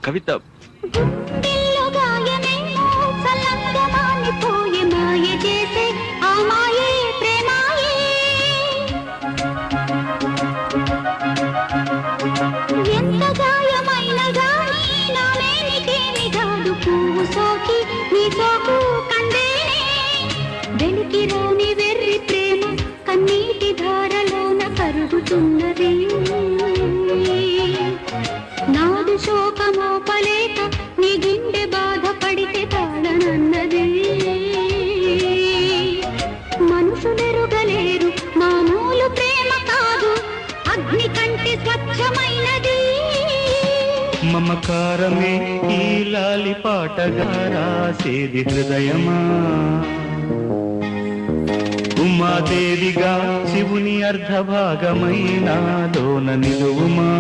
కవిత వెలికిరాని వెర్రి ప్రేమ కన్నీటి ధారలోన కరుగుతున్నది. నాడు శోకమోపలేక నీ గుండె బాధపడితే తాళనన్నది. మనుషులెరుగలేరు మామూలు ప్రేమ కాదు, అగ్ని కంటే స్వచ్ఛమైనది. మమకారమే ఈ లాలి పాటగా రాసేది హృదయమా, ఉమాదేవిగా శివుని అర్ధభాగమైనాలోన నిలువుమా.